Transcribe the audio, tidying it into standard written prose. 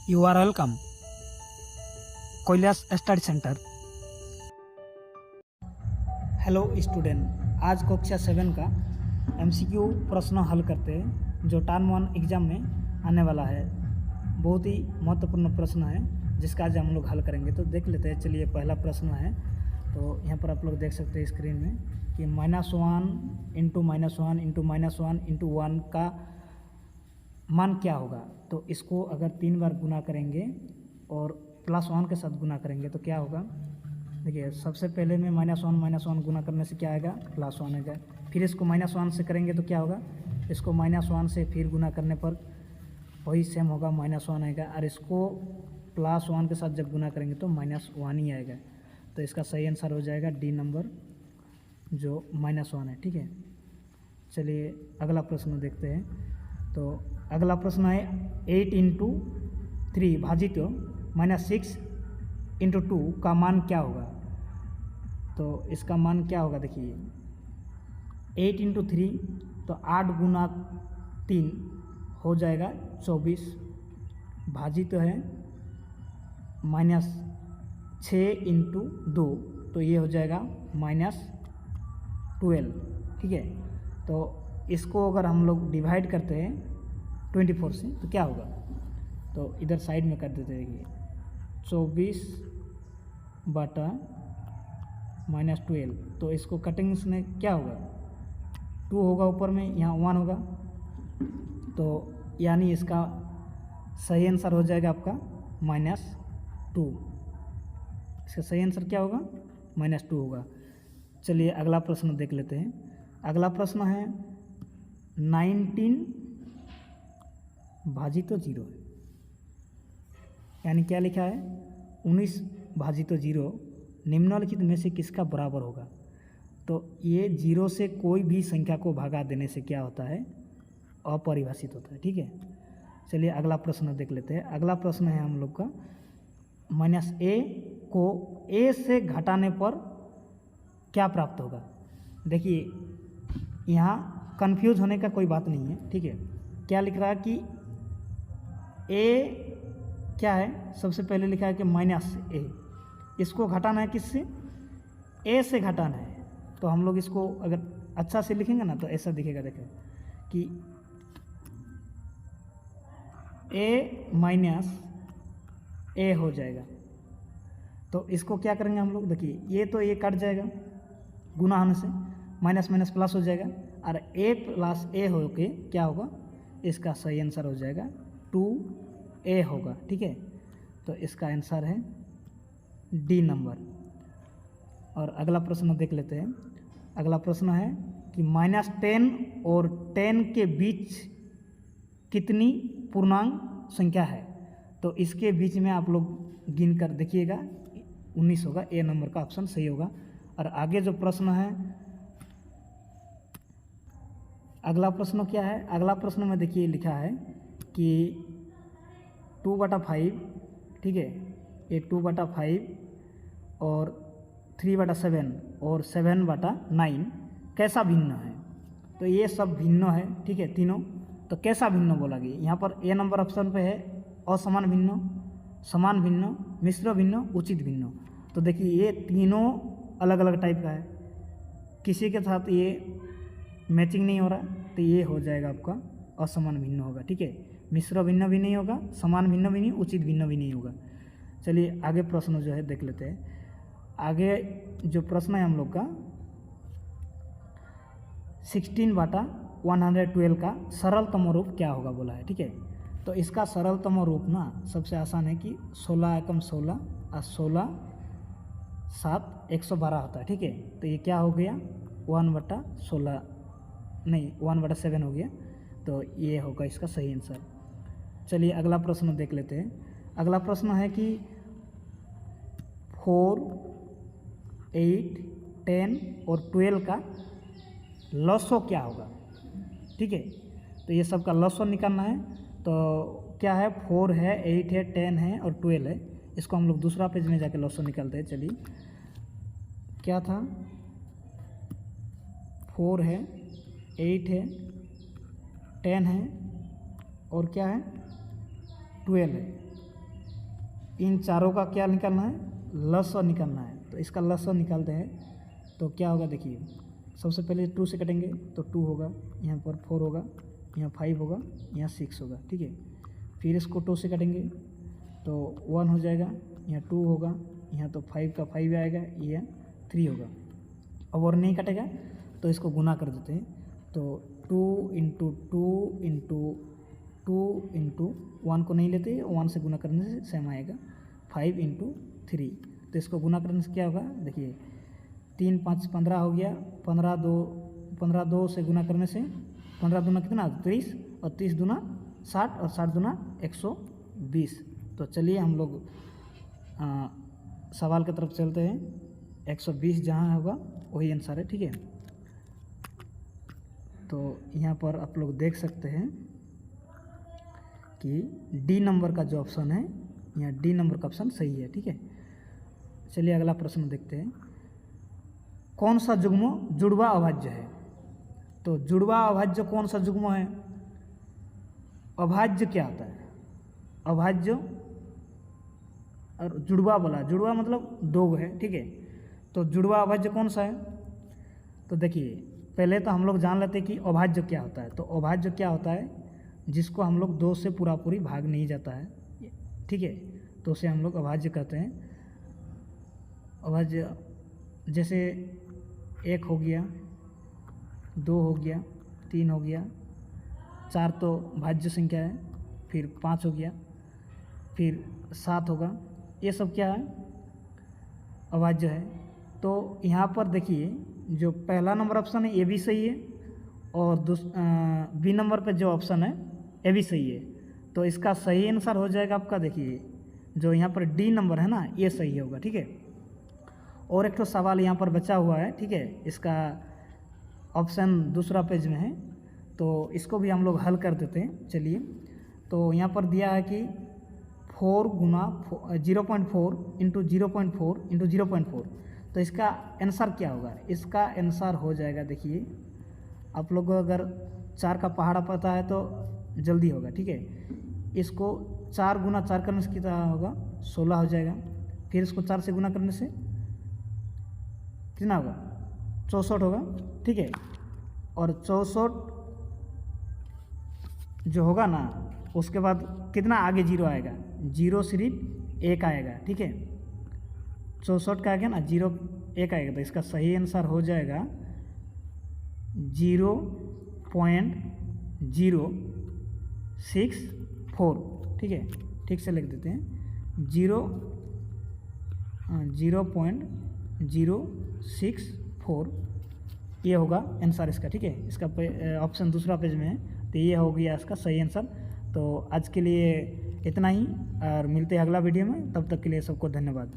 You are welcome. Kailash study centre. Hello student, आज कक्षा 7 का MCQ प्रश्न हल करते हैं जो टर्म 1 एग्ज़ाम में आने वाला है। बहुत ही महत्वपूर्ण प्रश्न है जिसका आज हम लोग हल करेंगे। तो देख लेते हैं। चलिए, पहला प्रश्न है। तो यहाँ पर आप लोग देख सकते हैं स्क्रीन में कि -1 इंटू -1 इंटू -1 इंटू 1 का मान क्या होगा। तो इसको अगर 3 बार गुना करेंगे और +1 के साथ गुना करेंगे तो क्या होगा। देखिए, सबसे पहले में -1 गुना करने से क्या आएगा, +1 आएगा। फिर इसको -1 से करेंगे तो क्या होगा, इसको -1 से फिर गुना करने पर वही सेम होगा, -1 आएगा। और इसको +1 के साथ जब गुना करेंगे तो -1 ही आएगा। तो इसका सही आंसर हो जाएगा डी नंबर, जो -1 है। ठीक है, चलिए अगला प्रश्न देखते हैं। तो अगला प्रश्न है 8 इंटू 3 भाजित -6 इंटू 2 का मान क्या होगा। तो इसका मान क्या होगा, देखिए 8 इंटू 3 तो 8 गुना 3 हो जाएगा 24, भाजित है -6 इंटू 2 तो ये हो जाएगा -12। ठीक है, तो इसको अगर हम लोग डिवाइड करते हैं 24 से तो क्या होगा। तो इधर साइड में कर देते हैं, देखिए 24 बटा -12। तो इसको कटेंगे से क्या होगा, 2 होगा ऊपर में, यहाँ 1 होगा। तो यानी इसका सही आंसर हो जाएगा आपका -2। इसका सही आंसर क्या होगा, -2 होगा। चलिए अगला प्रश्न देख लेते हैं। अगला प्रश्न है 19 भाजित 0, यानी क्या लिखा है, 19 भाजित 0 निम्नलिखित में से किसका बराबर होगा। तो ये 0 से कोई भी संख्या को भगा देने से क्या होता है, अपरिभाषित होता है। ठीक है, चलिए अगला प्रश्न देख लेते हैं। अगला प्रश्न है हम लोग का -a को a से घटाने पर क्या प्राप्त होगा। देखिए, यहाँ कंफ्यूज होने का कोई बात नहीं है। ठीक है, क्या लिख रहा है कि a क्या है, सबसे पहले लिखा है कि -a, इसको घटाना है किससे, a से घटाना है। तो हम लोग इसको अगर अच्छा से लिखेंगे ना तो ऐसा दिखेगा, देखो कि a हो जाएगा। तो इसको क्या करेंगे हम लोग, देखिए ये तो ये कट जाएगा गुना होने से, माइनस माइनस प्लस हो जाएगा, और a प्लस a हो के क्या होगा, इसका सही आंसर हो जाएगा 2a होगा। ठीक है, तो इसका आंसर है डी नंबर। और अगला प्रश्न देख लेते हैं। अगला प्रश्न है कि -10 और 10 के बीच कितनी पूर्णांक संख्या है। तो इसके बीच में आप लोग गिन कर देखिएगा, 19 होगा, ए नंबर का ऑप्शन सही होगा। और आगे जो प्रश्न है, अगला प्रश्न क्या है, अगला प्रश्न में देखिए लिखा है कि 2/5, ठीक है, ये 2/5 और 3/7 और 7/9 कैसा भिन्न है। तो ये सब भिन्न है। ठीक है, तीनों। तो कैसा भिन्न बोला गया, यहाँ पर ए नंबर ऑप्शन पे है असमान भिन्न, समान भिन्न, मिश्र भिन्न, उचित भिन्न। तो देखिए ये तीनों अलग अलग टाइप का है, किसी के साथ ये मैचिंग नहीं हो रहा, तो ये हो जाएगा आपका असमान भिन्न होगा। ठीक है, मिश्र भिन्न भी नहीं होगा, समान भिन्न भी नहीं, उचित भिन्न भी नहीं होगा। चलिए आगे प्रश्न जो है देख लेते हैं। आगे जो प्रश्न है हम लोग का 16/112 का सरलतम रूप क्या होगा बोला है। ठीक है, तो इसका सरलतम रूप ना सबसे आसान है कि 16 एकम 16 और 16 7 112 होता है। ठीक है, तो ये क्या हो गया, 1/16 नहीं 1/7 हो गया। तो ये होगा इसका सही आंसर। चलिए अगला प्रश्न देख लेते हैं। अगला प्रश्न है कि 4, 8, 10 और 12 का लसो क्या होगा। ठीक है, तो ये सब का लसो निकालना है। तो क्या है, 4 है, 8 है, 10 है और 12 है। इसको हम लोग दूसरा पेज में जाके लसो निकालते हैं। चलिए, क्या था, 4 है, 8 है, 10 है और क्या है, 12 है। इन चारों का क्या निकालना है, लसअ निकालना है। तो इसका लसअ निकालते हैं तो क्या होगा, देखिए सबसे पहले 2 से कटेंगे तो 2 होगा, यहाँ पर 4 होगा, यहाँ 5 होगा, यहाँ 6 होगा, ठीक है। फिर इसको 2 से काटेंगे तो 1 हो जाएगा, यहाँ 2 होगा, यहाँ तो 5 का 5 आएगा, ये 3 होगा। अब और नहीं कटेगा तो इसको गुना कर देते हैं। तो 2 इंटू 2 इंटू 2 इंटू 1 को नहीं लेते, 1 से गुना करने से सेम आएगा, 5 इंटू 3। तो इसको गुना करने से क्या होगा, देखिए 3 5 15 हो गया, 15 2 से गुना करने से 15 दूना कितना 30 और 30 दूना 60 और 60 दूना 120। तो चलिए हम लोग सवाल की तरफ चलते हैं। 120 जहाँ होगा वही आंसर है, ठीक है। तो यहाँ पर आप लोग देख सकते हैं कि डी नंबर का जो ऑप्शन है, यहाँ डी नंबर का ऑप्शन सही है, ठीक है। चलिए अगला प्रश्न देखते हैं। कौन सा जुग्म जुड़वा अभाज्य है? तो जुड़वा अभाज्य कौन सा जुग्म है? अभाज्य क्या होता है? अभाज्य और जुड़वा बोला, जुड़वा मतलब दो है, ठीक है। तो जुड़वा अभाज्य कौन सा है? तो देखिए पहले तो हम लोग जान लेते हैं कि अभाज्य क्या होता है। तो अभाज्य क्या होता है, जिसको हम लोग 2 से पूरा पूरी भाग नहीं जाता है, ठीक है। तो उसे हम लोग अभाज्य कहते हैं। अभाज्य जैसे 1 हो गया, 2 हो गया, 3 हो गया, 4 तो भाज्य संख्या है, फिर 5 हो गया, फिर 7 होगा, ये सब क्या है, अभाज्य है। तो यहाँ पर देखिए जो पहला नंबर ऑप्शन है ये भी सही है, और बी नंबर पे जो ऑप्शन है ये भी सही है। तो इसका सही आंसर हो जाएगा आपका, देखिए जो यहाँ पर डी नंबर है ना, ये सही होगा, ठीक है। और एक तो सवाल यहाँ पर बचा हुआ है, ठीक है, इसका ऑप्शन दूसरा पेज में है, तो इसको भी हम लोग हल कर देते हैं। चलिए, तो यहाँ पर दिया है कि 4 गुना 0.4 इंटू 0.4 इंटू 0.4। तो इसका आंसर क्या होगा? इसका आंसर हो जाएगा, देखिए आप लोग को अगर 4 का पहाड़ा पता है तो जल्दी होगा, ठीक है। इसको 4 गुना 4 करने से कितना होगा, 16 हो जाएगा। फिर इसको 4 से गुना करने से कितना होगा, 64 होगा, ठीक है। और 64 जो होगा ना, उसके बाद कितना आगे 0 आएगा, 0 सिर्फ 1 आएगा, ठीक है। 64 का आगे ना 0 1 आएगा, तो इसका सही आंसर हो जाएगा 0.064, ठीक है। ठीक से लिख देते हैं, 0.064 ये होगा आंसर इसका, ठीक है। इसका ऑप्शन दूसरा पेज में है, तो ये हो गया इसका सही आंसर। तो आज के लिए इतना ही, और मिलते हैं अगला वीडियो में। तब तक के लिए सबको धन्यवाद।